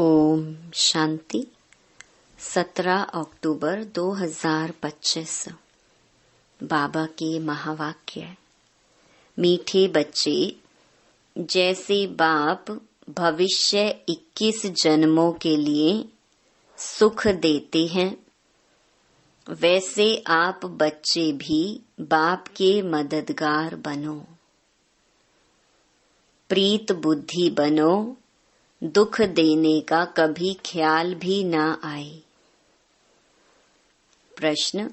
ओम शांति। 17 अक्टूबर 2025। बाबा के महावाक्य। मीठे बच्चे, जैसे बाप भविष्य 21 जन्मों के लिए सुख देते हैं, वैसे आप बच्चे भी बाप के मददगार बनो। प्रीत बुद्धि बनो, दुख देने का कभी ख्याल भी ना आए। प्रश्न: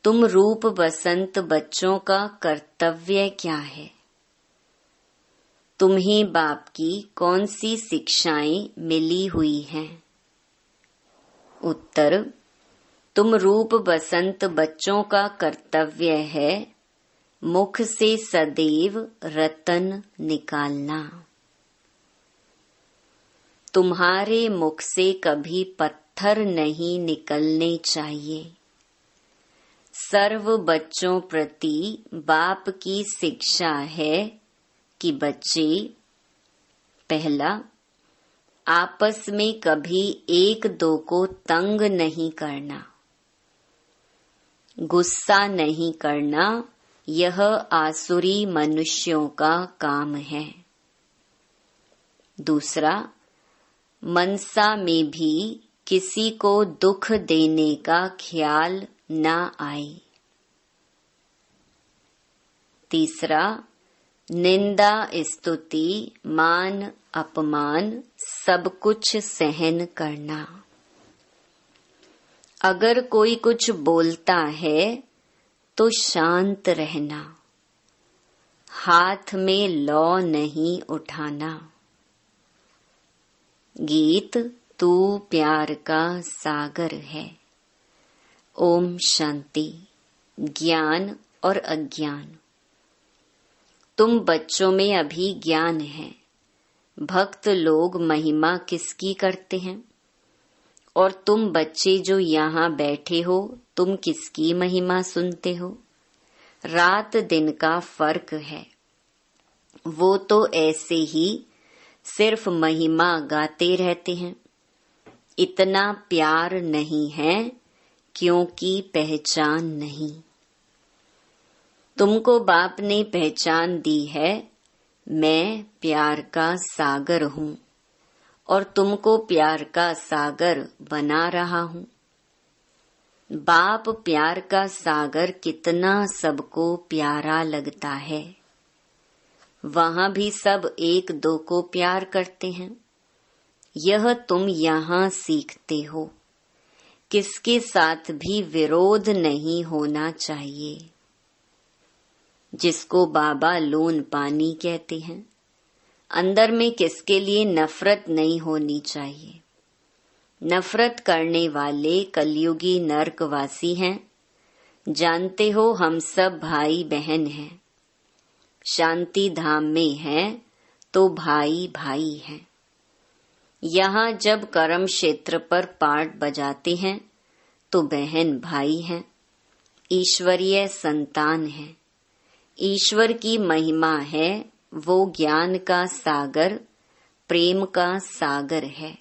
तुम रूप बसंत बच्चों का कर्तव्य क्या है? तुम्हें बाप की कौन सी शिक्षाएं मिली हुई हैं? उत्तर: तुम रूप बसंत बच्चों का कर्तव्य है मुख से सदैव रतन निकालना। तुम्हारे मुख से कभी पत्थर नहीं निकलने चाहिए। सर्व बच्चों प्रति बाप की शिक्षा है कि बच्चे, पहला, आपस में कभी एक दो को तंग नहीं करना, गुस्सा नहीं करना, यह आसुरी मनुष्यों का काम है। दूसरा, मनसा में भी किसी को दुख देने का ख्याल न आए। तीसरा, निंदा स्तुति मान अपमान सब कुछ सहन करना। अगर कोई कुछ बोलता है तो शांत रहना, हाथ में लौ नहीं उठाना। गीत: तू प्यार का सागर है। ओम शांति। ज्ञान और अज्ञान। तुम बच्चों में अभी ज्ञान है। भक्त लोग महिमा किसकी करते हैं? और तुम बच्चे जो यहाँ बैठे हो, तुम किसकी महिमा सुनते हो? रात दिन का फर्क है। वो तो ऐसे ही सिर्फ महिमा गाते रहते हैं। इतना प्यार नहीं है क्योंकि पहचान नहीं। तुमको बाप ने पहचान दी है, मैं प्यार का सागर हूँ और तुमको प्यार का सागर बना रहा हूँ। बाप प्यार का सागर कितना सबको प्यारा लगता है। वहाँ भी सब एक दो को प्यार करते हैं। यह तुम यहाँ सीखते हो। किसके साथ भी विरोध नहीं होना चाहिए। जिसको बाबा लोन पानी कहते हैं, अंदर में किसके लिए नफरत नहीं होनी चाहिए। नफरत करने वाले कलयुगी नरकवासी हैं। जानते हो हम सब भाई बहन हैं। शांति धाम में है तो भाई भाई हैं। यहाँ जब कर्म क्षेत्र पर पाठ बजाते हैं तो बहन भाई हैं, ईश्वरीय संतान हैं। ईश्वर की महिमा है, वो ज्ञान का सागर, प्रेम का सागर है,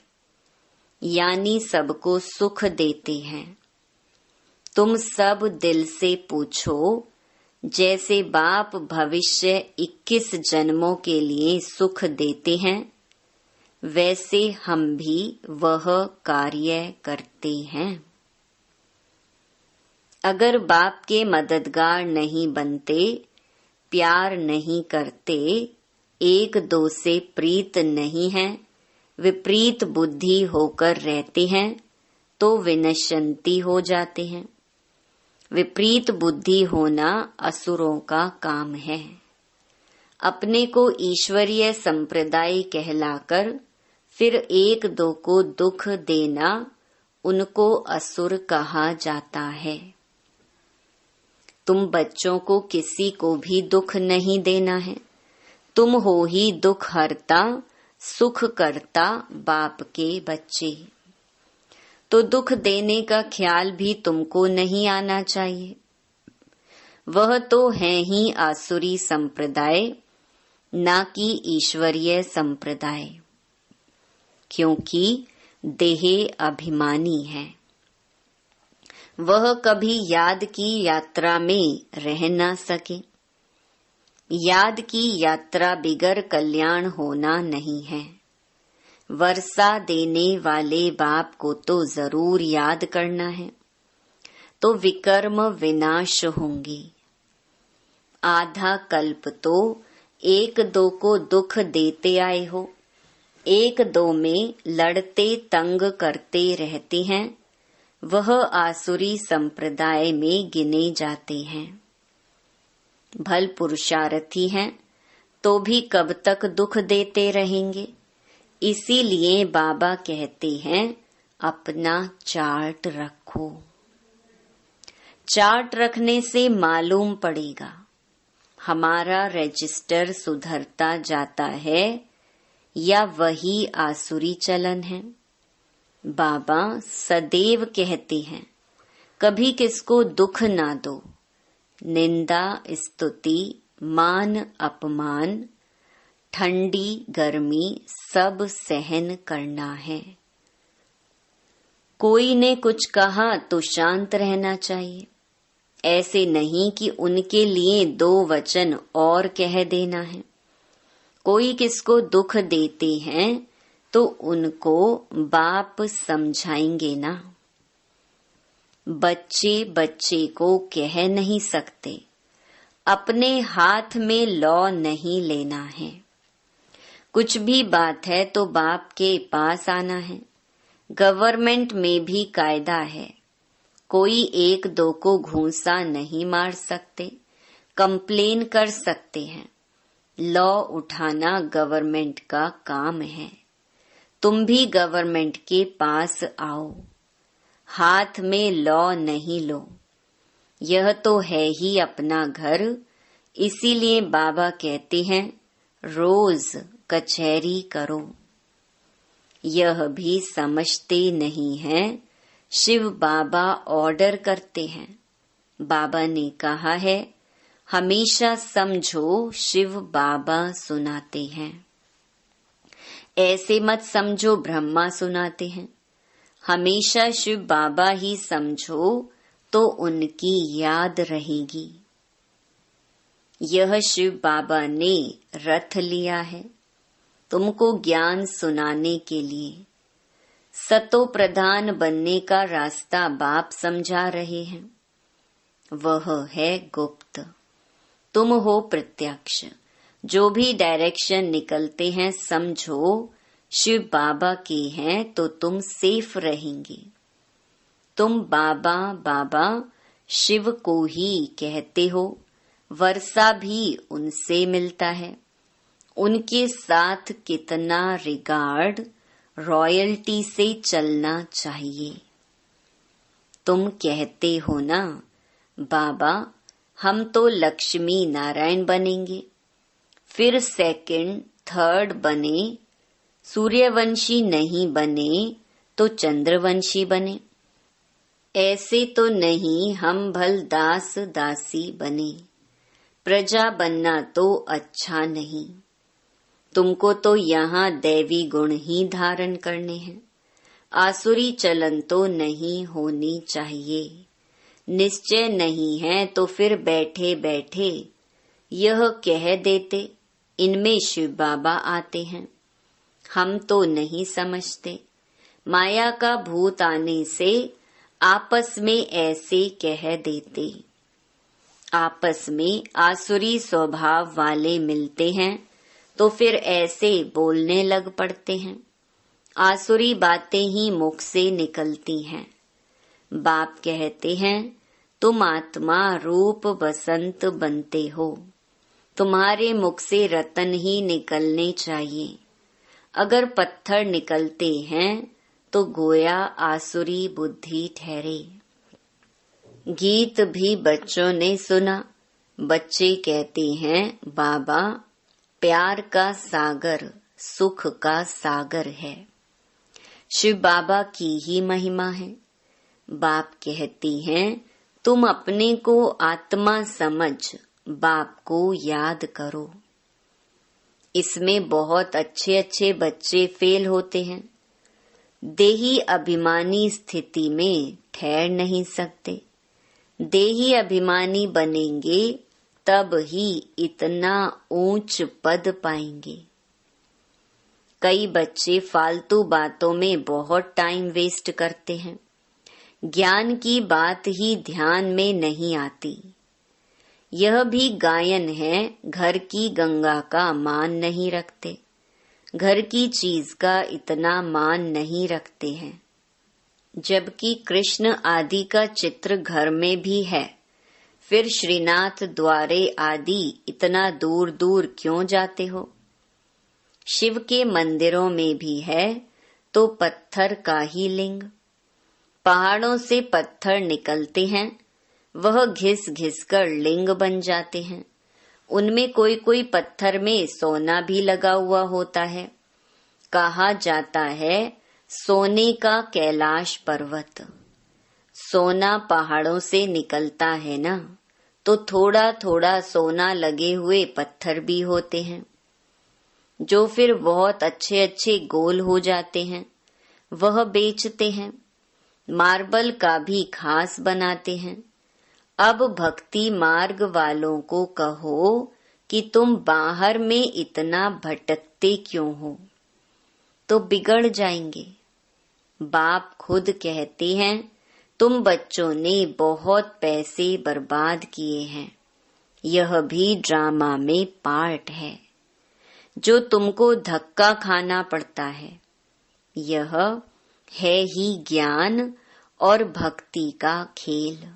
यानी सबको सुख देते हैं। तुम सब दिल से पूछो, जैसे बाप भविष्य 21 जन्मों के लिए सुख देते हैं, वैसे हम भी वह कार्य करते हैं। अगर बाप के मददगार नहीं बनते, प्यार नहीं करते, एक दो से प्रीत नहीं है, विपरीत बुद्धि होकर रहते हैं, तो विनश्यंती हो जाते हैं। विपरीत बुद्धि होना असुरों का काम है। अपने को ईश्वरीय संप्रदाय कहलाकर फिर एक दो को दुख देना, उनको असुर कहा जाता है। तुम बच्चों को किसी को भी दुख नहीं देना है। तुम हो ही दुख हरता, सुख करता बाप के बच्चे। तो दुख देने का ख्याल भी तुमको नहीं आना चाहिए। वह तो है ही आसुरी संप्रदाय, ना कि ईश्वरीय संप्रदाय। क्योंकि देहे अभिमानी है। वह कभी याद की यात्रा में रह न सके। याद की यात्रा बिगर कल्याण होना नहीं है। वर्षा देने वाले बाप को तो जरूर याद करना है, तो विकर्म विनाश होंगे। आधा कल्प तो एक दो को दुख देते आए हो, एक दो में लड़ते तंग करते रहते हैं, वह आसुरी संप्रदाय में गिने जाते हैं। भल पुरुषार्थी हैं तो भी कब तक दुख देते रहेंगे। इसीलिए बाबा कहते हैं अपना चार्ट रखो। चार्ट रखने से मालूम पड़ेगा हमारा रजिस्टर सुधरता जाता है या वही आसुरी चलन है। बाबा सदैव कहते हैं कभी किसको दुख ना दो। निंदा स्तुति मान अपमान ठंडी गर्मी सब सहन करना है। कोई ने कुछ कहा तो शांत रहना चाहिए। ऐसे नहीं कि उनके लिए दो वचन और कह देना है। कोई किसको दुख देते हैं तो उनको बाप समझाएंगे ना। बच्चे बच्चे को कह नहीं सकते। अपने हाथ में लॉ नहीं लेना है। कुछ भी बात है तो बाप के पास आना है। गवर्नमेंट में भी कायदा है। कोई एक दो को घूंसा नहीं मार सकते, कंप्लेन कर सकते हैं। लॉ उठाना गवर्नमेंट का काम है। तुम भी गवर्नमेंट के पास आओ। हाथ में लॉ नहीं लो। यह तो है ही अपना घर। इसीलिए बाबा कहते हैं रोज कचहरी करो। यह भी समझते नहीं है। शिव बाबा ऑर्डर करते हैं। बाबा ने कहा है हमेशा समझो शिव बाबा सुनाते हैं। ऐसे मत समझो ब्रह्मा सुनाते हैं। हमेशा शिव बाबा ही समझो तो उनकी याद रहेगी। यह शिव बाबा ने रथ लिया है तुमको ज्ञान सुनाने के लिए। सतो प्रधान बनने का रास्ता बाप समझा रहे हैं। वह है गुप्त, तुम हो प्रत्यक्ष। जो भी डायरेक्शन निकलते हैं समझो शिव बाबा के हैं तो तुम सेफ रहेंगे। तुम बाबा बाबा शिव को ही कहते हो। वर्षा भी उनसे मिलता है। उनके साथ कितना रिगार्ड, रॉयल्टी से चलना चाहिए। तुम कहते हो ना बाबा हम तो लक्ष्मी नारायण बनेंगे, फिर सेकंड थर्ड बने, सूर्यवंशी नहीं बने तो चंद्रवंशी बने। ऐसे तो नहीं हम भल दास दासी बने। प्रजा बनना तो अच्छा नहीं। तुमको तो यहाँ दैवी गुण ही धारण करने हैं। आसुरी चलन तो नहीं होनी चाहिए। निश्चय नहीं है तो फिर बैठे बैठे यह कह देते इनमें शिव बाबा आते हैं। हम तो नहीं समझते। माया का भूत आने से आपस में ऐसे कह देते। आपस में आसुरी स्वभाव वाले मिलते हैं तो फिर ऐसे बोलने लग पड़ते हैं। आसुरी बातें ही मुख से निकलती हैं। बाप कहते हैं तुम आत्मा रूप बसंत बनते हो। तुम्हारे मुख से रतन ही निकलने चाहिए। अगर पत्थर निकलते हैं तो गोया आसुरी बुद्धि ठहरे। गीत भी बच्चों ने सुना। बच्चे कहते हैं बाबा प्यार का सागर सुख का सागर है। शिव बाबा की ही महिमा है। बाप कहती हैं तुम अपने को आत्मा समझ बाप को याद करो। इसमें बहुत अच्छे अच्छे बच्चे फेल होते हैं। देही अभिमानी स्थिति में ठहर नहीं सकते। देही अभिमानी बनेंगे तब ही इतना ऊंच पद पाएंगे। कई बच्चे फालतू बातों में बहुत टाइम वेस्ट करते हैं। ज्ञान की बात ही ध्यान में नहीं आती। यह भी गायन है, घर की गंगा का मान नहीं रखते, घर की चीज का इतना मान नहीं रखते हैं। जबकि कृष्ण आदि का चित्र घर में भी है, फिर श्रीनाथ द्वारे आदि इतना दूर दूर क्यों जाते हो? शिव के मंदिरों में भी है तो पत्थर का ही लिंग। पहाड़ों से पत्थर निकलते हैं, वह घिस घिस कर लिंग बन जाते हैं। उनमें कोई कोई पत्थर में सोना भी लगा हुआ होता है। कहा जाता है सोने का कैलाश पर्वत। सोना पहाड़ों से निकलता है ना, तो थोड़ा थोड़ा सोना लगे हुए पत्थर भी होते हैं, जो फिर बहुत अच्छे अच्छे गोल हो जाते हैं, वह बेचते हैं। मार्बल का भी खास बनाते हैं। अब भक्ति मार्ग वालों को कहो कि तुम बाहर में इतना भटकते क्यों हो, तो बिगड़ जाएंगे। बाप खुद कहते हैं तुम बच्चों ने बहुत पैसे बर्बाद किए हैं। यह भी ड्रामा में पार्ट है जो तुमको धक्का खाना पड़ता है। यह है ही ज्ञान और भक्ति का खेल।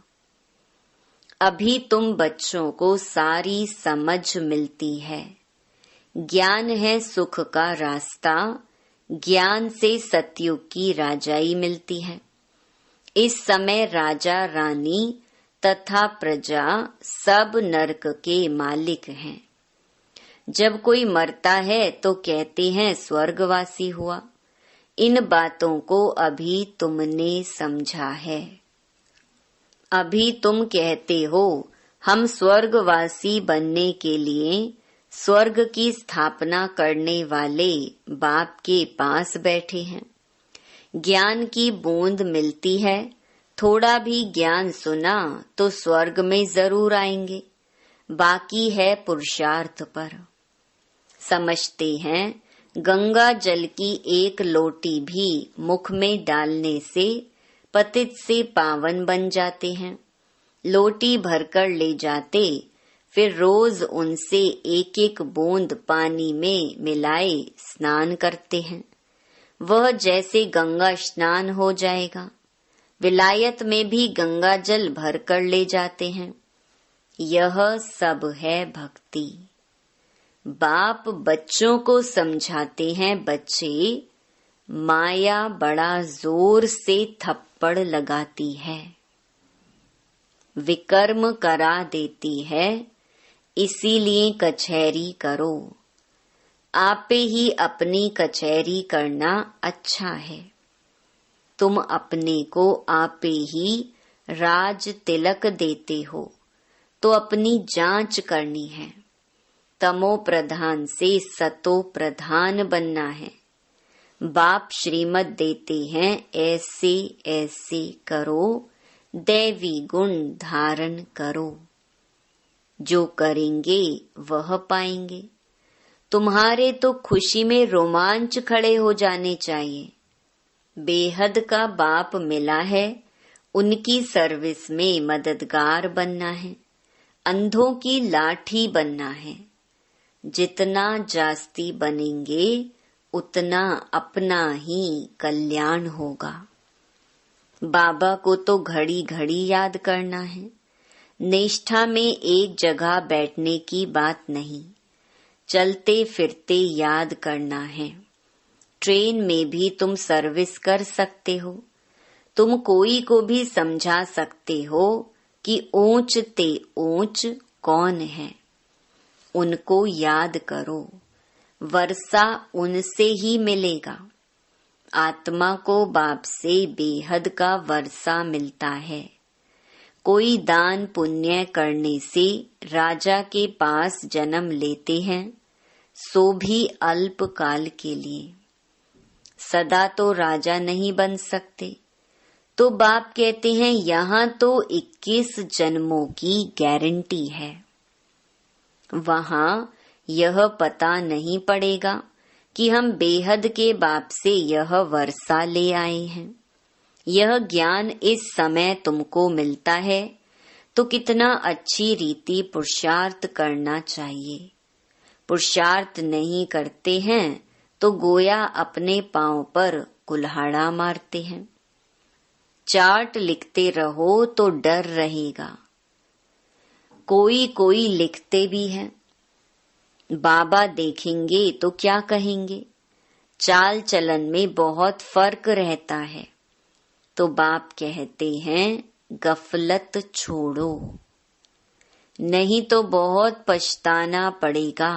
अभी तुम बच्चों को सारी समझ मिलती है। ज्ञान है सुख का रास्ता, ज्ञान से सतयुग की राजाई मिलती है। इस समय राजा रानी तथा प्रजा सब नरक के मालिक हैं। जब कोई मरता है तो कहते हैं स्वर्गवासी हुआ। इन बातों को अभी तुमने समझा है। अभी तुम कहते हो हम स्वर्गवासी बनने के लिए स्वर्ग की स्थापना करने वाले बाप के पास बैठे हैं। ज्ञान की बूंद मिलती है, थोड़ा भी ज्ञान सुना तो स्वर्ग में जरूर आएंगे। बाकी है पुरुषार्थ पर। समझते हैं गंगा जल की एक लोटी भी मुख में डालने से पतित से पावन बन जाते हैं। लोटी भरकर ले जाते, फिर रोज उनसे एक एक बूंद पानी में मिलाए स्नान करते हैं। वह जैसे गंगा स्नान हो जाएगा। विलायत में भी गंगा जल भरकर ले जाते हैं। यह सब है भक्ति। बाप बच्चों को समझाते हैं, बच्चे माया बड़ा जोर से थप्पड़ लगाती है, विकर्म करा देती है, इसीलिए कचहरी करो। आपे ही अपनी कचहरी करना अच्छा है। तुम अपने को आपे ही राज तिलक देते हो, तो अपनी जांच करनी है। तमो प्रधान से सतो प्रधान बनना है। बाप श्रीमत देते हैं ऐसे ऐसे करो, दैवी गुण धारण करो। जो करेंगे वह पाएंगे। तुम्हारे तो खुशी में रोमांच खड़े हो जाने चाहिए। बेहद का बाप मिला है, उनकी सर्विस में मददगार बनना है, अंधों की लाठी बनना है। जितना जास्ती बनेंगे उतना अपना ही कल्याण होगा। बाबा को तो घड़ी घड़ी याद करना है। निष्ठा में एक जगह बैठने की बात नहीं, चलते फिरते याद करना है। ट्रेन में भी तुम सर्विस कर सकते हो। तुम कोई को भी समझा सकते हो कि ऊंच ते ऊंच कौन है। उनको याद करो, वर्षा उनसे ही मिलेगा। आत्मा को बाप से बेहद का वर्षा मिलता है। कोई दान पुण्य करने से राजा के पास जन्म लेते हैं, सो भी अल्प काल के लिए। सदा तो राजा नहीं बन सकते। तो बाप कहते हैं यहाँ तो 21 जन्मों की गारंटी है। वहाँ यह पता नहीं पड़ेगा कि हम बेहद के बाप से यह वर्षा ले आए हैं। यह ज्ञान इस समय तुमको मिलता है तो कितना अच्छी रीति पुरुषार्थ करना चाहिए। पुरुषार्थ नहीं करते हैं तो गोया अपने पांव पर कुल्हाड़ा मारते हैं। चार्ट लिखते रहो तो डर रहेगा। कोई कोई लिखते भी हैं, बाबा देखेंगे तो क्या कहेंगे। चाल चलन में बहुत फर्क रहता है। तो बाप कहते हैं गफलत छोड़ो, नहीं तो बहुत पछताना पड़ेगा।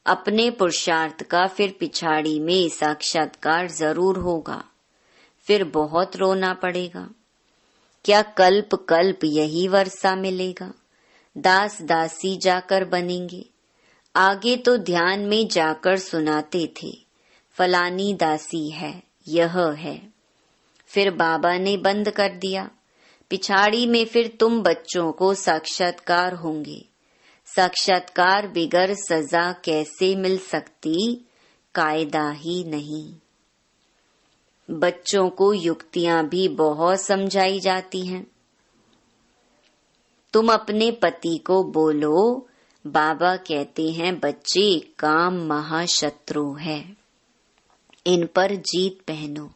अपने पुरुषार्थ का फिर पिछाड़ी में साक्षात्कार जरूर होगा, फिर बहुत रोना पड़ेगा। क्या कल्प कल्प यही वर्षा मिलेगा? दास दासी जाकर बनेंगे। आगे तो ध्यान में जाकर सुनाते थे, फलानी दासी है, यह है। फिर बाबा ने बंद कर दिया। पिछाड़ी में फिर तुम बच्चों को साक्षात्कार होंगे। साक्षात्कार बिगर सजा कैसे मिल सकती? कायदा ही नहीं। बच्चों को युक्तियां भी बहुत समझाई जाती हैं। तुम अपने पति को बोलो, बाबा कहते हैं बच्चे काम महाशत्रु है, इन पर जीत पहनो।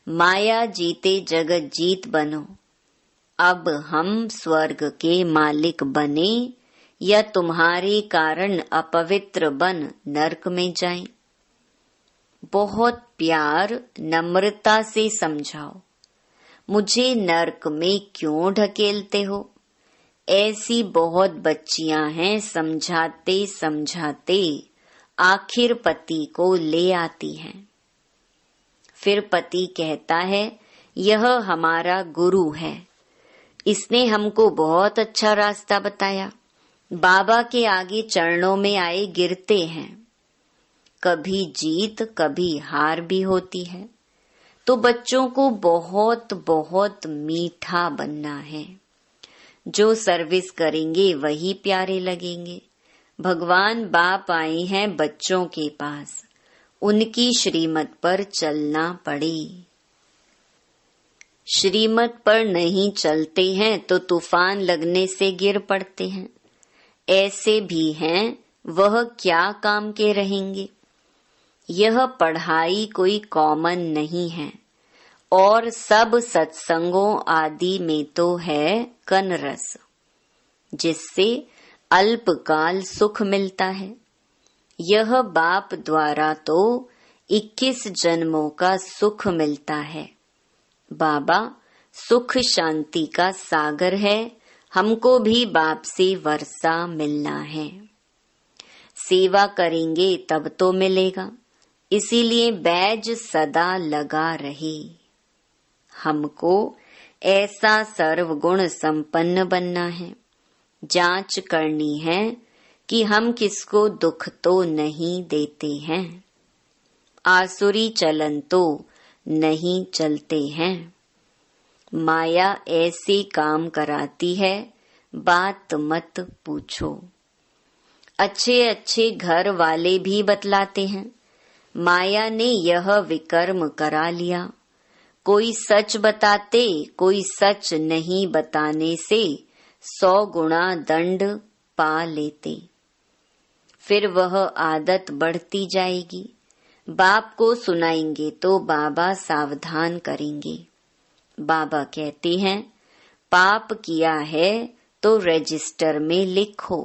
माया जीते जगत जीत बनो। अब हम स्वर्ग के मालिक बने या तुम्हारे कारण अपवित्र बन नरक में जाएं। बहुत प्यार नम्रता से समझाओ, मुझे नरक में क्यों ढकेलते हो? ऐसी बहुत बच्चियां हैं, समझाते समझाते आखिर पति को ले आती हैं। फिर पति कहता है यह हमारा गुरु है, इसने हमको बहुत अच्छा रास्ता बताया। बाबा के आगे चरणों में आए गिरते हैं। कभी जीत कभी हार भी होती है। तो बच्चों को बहुत बहुत मीठा बनना है। जो सर्विस करेंगे वही प्यारे लगेंगे। भगवान बाप आए हैं बच्चों के पास, उनकी श्रीमत पर चलना पड़े। श्रीमत पर नहीं चलते हैं तो तूफान लगने से गिर पड़ते हैं। ऐसे भी हैं, वह क्या काम के रहेंगे। यह पढ़ाई कोई कॉमन नहीं है और सब सत्संगों आदि में तो है कनरस, जिससे अल्पकाल सुख मिलता है। यह बाप द्वारा तो 21 जन्मों का सुख मिलता है। बाबा सुख शांति का सागर है, हमको भी बाप से वर्षा मिलना है। सेवा करेंगे तब तो मिलेगा, इसीलिए बैज सदा लगा रहे। हमको ऐसा सर्वगुण संपन्न बनना है। जांच करनी है कि हम किसको दुख तो नहीं देते हैं। आसुरी चलन तो नहीं चलते हैं। माया ऐसे काम कराती है, बात मत पूछो। अच्छे अच्छे घर वाले भी बतलाते हैं, माया ने यह विकर्म करा लिया। कोई सच बताते, कोई सच नहीं बताने से 100 गुना दंड पा लेते। फिर वह आदत बढ़ती जाएगी। बाप को सुनाएंगे तो बाबा सावधान करेंगे। बाबा कहते हैं पाप किया है तो रजिस्टर में लिखो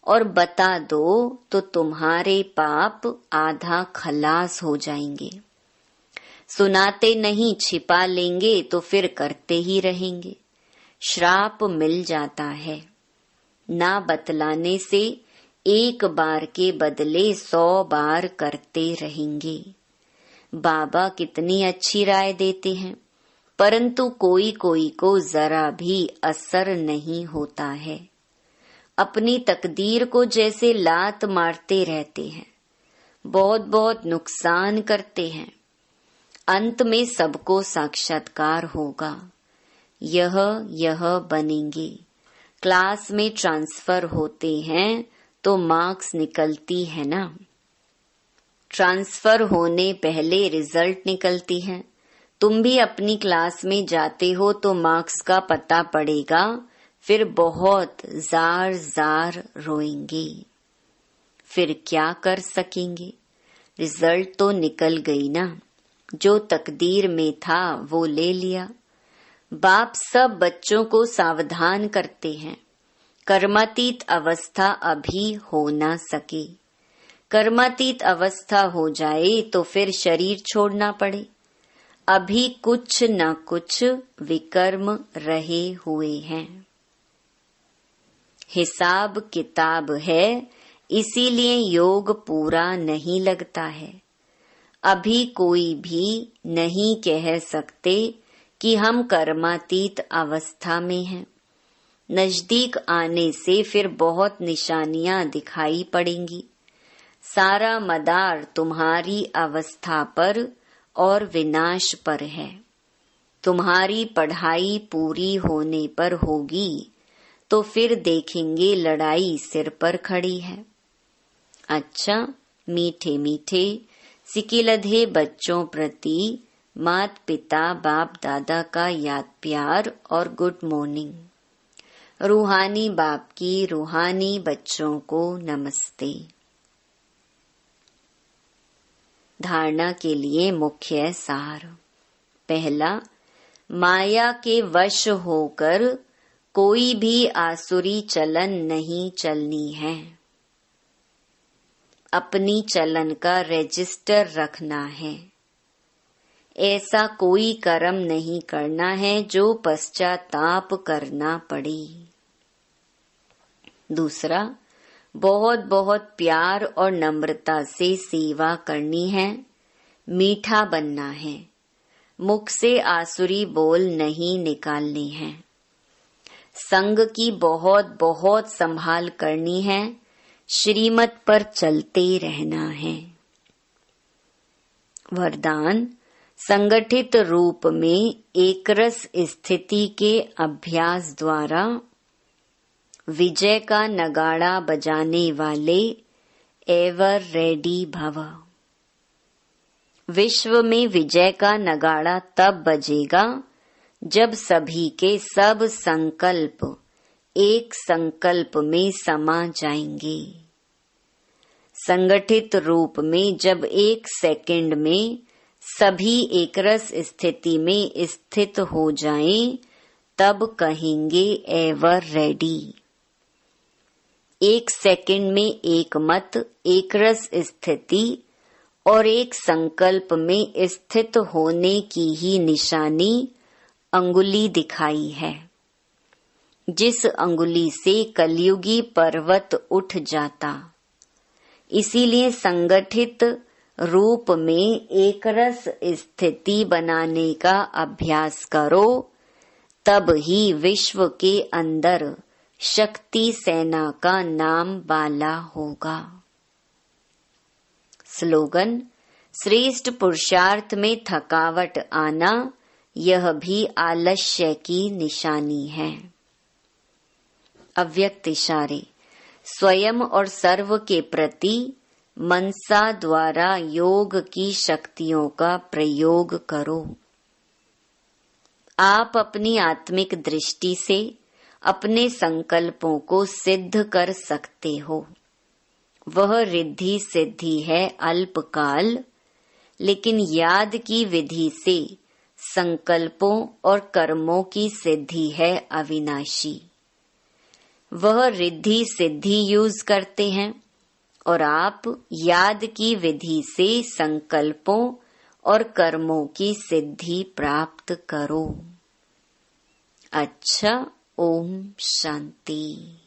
और बता दो तो तुम्हारे पाप आधा खलास हो जाएंगे। सुनाते नहीं, छिपा लेंगे तो फिर करते ही रहेंगे। श्राप मिल जाता है। ना बतलाने से एक बार के बदले 100 बार करते रहेंगे। बाबा कितनी अच्छी राय देते हैं, परंतु कोई कोई को जरा भी असर नहीं होता है। अपनी तकदीर को जैसे लात मारते रहते हैं, बहुत बहुत नुकसान करते हैं। अंत में सबको साक्षात्कार होगा। यह बनेंगे। क्लास में ट्रांसफर होते हैं तो मार्क्स निकलती है ना। ट्रांसफर होने पहले रिजल्ट निकलती है। तुम भी अपनी क्लास में जाते हो तो मार्क्स का पता पड़ेगा, फिर बहुत जार जार रोएंगे। फिर क्या कर सकेंगे? रिजल्ट तो निकल गई ना। जो तकदीर में था वो ले लिया। बाप सब बच्चों को सावधान करते हैं, कर्मातीत अवस्था अभी हो ना सके। कर्मातीत अवस्था हो जाए तो फिर शरीर छोड़ना पड़े। अभी कुछ न कुछ विकर्म रहे हुए हैं। हिसाब किताब है, इसीलिए योग पूरा नहीं लगता है। अभी कोई भी नहीं कह सकते कि हम कर्मातीत अवस्था में हैं। नजदीक आने से फिर बहुत निशानियां दिखाई पड़ेंगी। सारा मदार तुम्हारी अवस्था पर और विनाश पर है। तुम्हारी पढ़ाई पूरी होने पर होगी तो फिर देखेंगे लड़ाई सिर पर खड़ी है। अच्छा, मीठे मीठे सिकिलधे बच्चों प्रति मात पिता बाप दादा का याद प्यार और गुड मॉर्निंग। रूहानी बाप की रूहानी बच्चों को नमस्ते। धारणा के लिए मुख्य सार। पहला, माया के वश होकर कोई भी आसुरी चलन नहीं चलनी है। अपनी चलन का रजिस्टर रखना है। ऐसा कोई कर्म नहीं करना है जो पश्चाताप करना पड़े। दूसरा, बहुत बहुत प्यार और नम्रता से सेवा करनी है। मीठा बनना है। मुख से आसुरी बोल नहीं निकालने हैं। संग की बहुत बहुत संभाल करनी है। श्रीमत पर चलते रहना है। वरदान, संगठित रूप में एकरस स्थिति के अभ्यास द्वारा विजय का नगाड़ा बजाने वाले एवर रेडी भव। विश्व में विजय का नगाड़ा तब बजेगा जब सभी के सब संकल्प एक संकल्प में समा जाएंगे। संगठित रूप में जब एक सेकंड में सभी एकरस स्थिति में स्थित हो जाएं, तब कहेंगे एवर रेडी। एक सेकंड में एक मत, एक रस स्थिति और एक संकल्प में स्थित होने की ही निशानी अंगुली दिखाई है। जिस अंगुली से कलयुगी पर्वत उठ जाता। इसीलिए संगठित रूप में एक रस स्थिति बनाने का अभ्यास करो, तब ही विश्व के अंदर शक्ति सेना का नाम बाला होगा। स्लोगन, श्रेष्ठ पुरुषार्थ में थकावट आना यह भी आलस्य की निशानी है। अव्यक्त इशारे, स्वयं और सर्व के प्रति मनसा द्वारा योग की शक्तियों का प्रयोग करो। आप अपनी आत्मिक दृष्टि से अपने संकल्पों को सिद्ध कर सकते हो। वह रिद्धि सिद्धि है अल्पकाल, लेकिन याद की विधि से संकल्पों और कर्मों की सिद्धि है अविनाशी। वह रिद्धि सिद्धि यूज करते हैं और आप याद की विधि से संकल्पों और कर्मों की सिद्धि प्राप्त करो। अच्छा, ओम शांति।